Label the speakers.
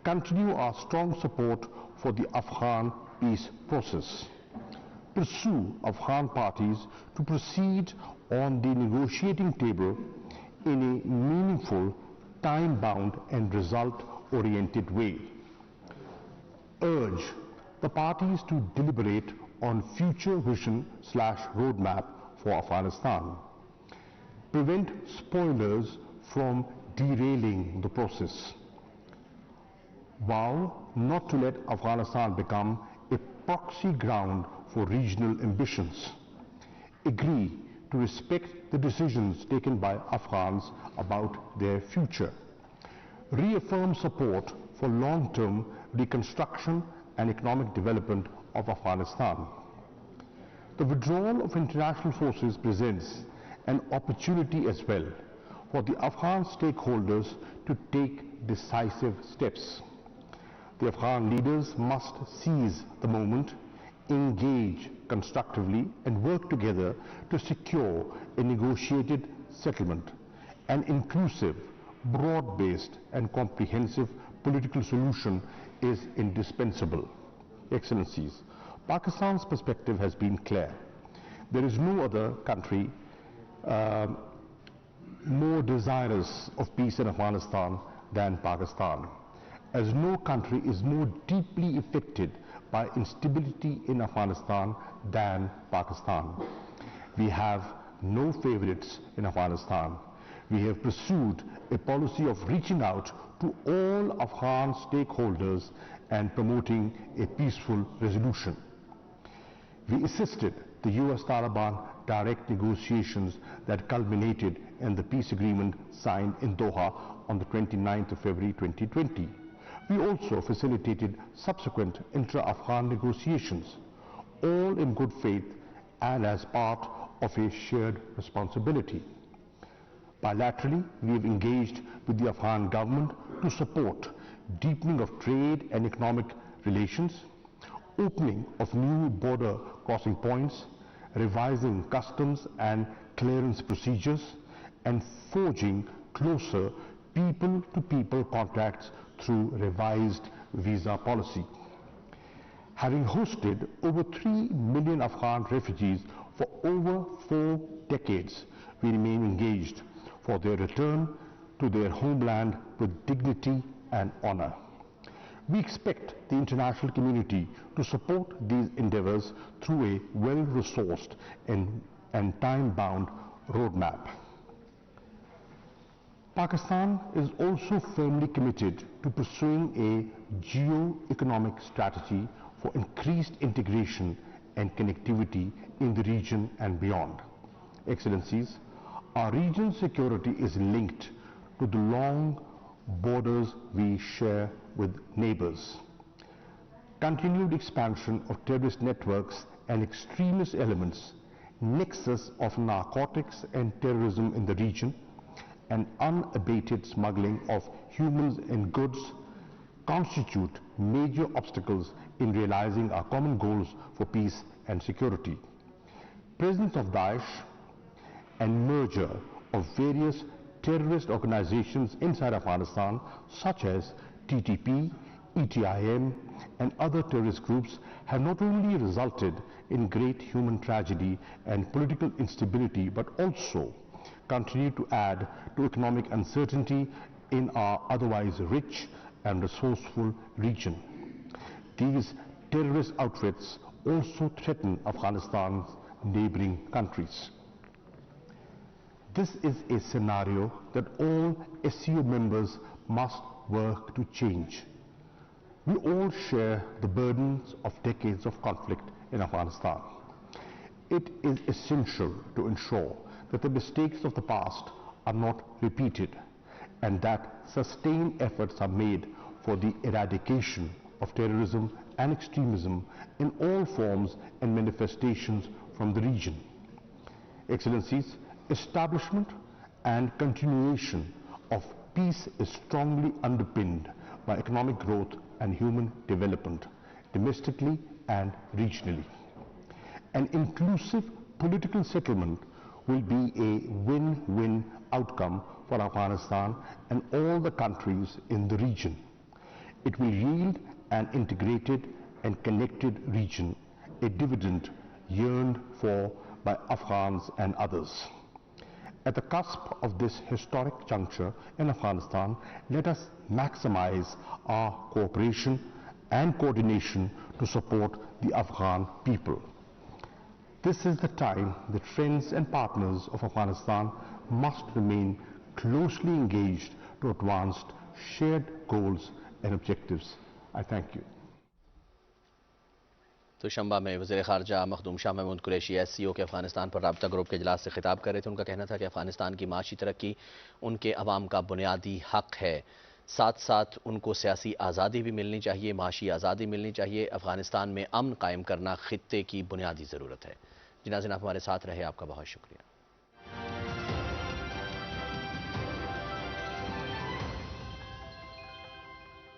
Speaker 1: continue our strong support for the Afghan peace process, pursue Afghan parties to proceed on the negotiating table in a meaningful, time-bound and result-oriented way, urge the parties to deliberate on future vision/roadmap for Afghanistan, prevent spoilers from derailing the process, vow not to let Afghanistan become a proxy ground for regional ambitions, agree to respect the decisions taken by Afghans about their future, reaffirm support for long-term reconstruction and economic development of Afghanistan. The withdrawal of international forces presents an opportunity as well for the Afghan stakeholders to take decisive steps. The Afghan leaders must seize the moment, engage constructively and work together to secure a negotiated settlement. An inclusive, broad-based and comprehensive political solution is indispensable. Excellencies, Pakistan's perspective has been clear. There is no other country more desirous of peace in Afghanistan than Pakistan, as no country is more deeply affected by instability in Afghanistan than Pakistan. We have no favorites in Afghanistan. We have pursued a policy of reaching out to all Afghan stakeholders and promoting a peaceful resolution. We assisted the US-Taliban direct negotiations that culminated in the peace agreement signed in Doha on the 29th of February 2020. We also facilitated subsequent intra-Afghan negotiations, all in good faith and as part of a shared responsibility. Bilaterally, we have engaged with the Afghan government to support deepening of trade and economic relations, opening of new border crossing points, revising customs and clearance procedures, and forging closer people-to-people contacts through revised visa policy. Having hosted over 3 million Afghan refugees for over 4 decades, we remain engaged for their return to their homeland with dignity and honor. We expect the international community to support these endeavors through a well-resourced and time-bound roadmap. Pakistan is also firmly committed to pursuing a geo-economic strategy for increased integration and connectivity in the region and beyond. Excellencies, our region's security is linked to the long borders we share with neighbors. Continued expansion of terrorist networks and extremist elements, nexus of narcotics and terrorism in the region, and unabated smuggling of humans and goods constitute major obstacles in realizing our common goals for peace and security. Presence of Daesh and merger of various terrorist organizations inside Afghanistan, such as TTP, ETIM, and other terrorist groups, have not only resulted in great human tragedy and political instability, but also continue to add to economic uncertainty in our otherwise rich and resourceful region. These terrorist outfits also threaten Afghanistan's neighboring countries. This is a scenario that all SCO members must work to change. We all share the burdens of decades of conflict in Afghanistan. It is essential to ensure that the mistakes of the past are not repeated and that sustained efforts are made for the eradication of terrorism and extremism in all forms and manifestations from the region. Excellencies, establishment and continuation of peace is strongly underpinned by economic growth and human development, domestically and regionally. An inclusive political settlement will be a win-win outcome for Afghanistan and all the countries in the region. It will yield an integrated and connected region, a dividend yearned for by Afghans and others. At the cusp of this historic juncture in Afghanistan, let us maximize our cooperation and coordination to support the Afghan people. This is the time that friends and partners of Afghanistan must remain closely engaged to advance shared goals and objectives. I thank you.
Speaker 2: तो शंबा में वज़ीर ख़ारजा Makhdoom Shah Mahmood Qureshi SCO के अफ़गानिस्तान पर राब्ता group के इजलास से खिताब कर रहे थे। उनका कहना था कि अफ़गानिस्तान की माशी तरक्की उनके अवाम का बुनियादी हक़ है, साथ साथ उनको सियासी आज़ादी भी मिलनी चाहिए, माशी आज़ादी मिलनी चाहिए। अफ़गानिस्तान में अमन कायम करना ख़ित्ते की बुनियादी ज़रूरत है। जी नाज़रीन, आप हमारे साथ रहे, आपका बहुत शुक्रिया।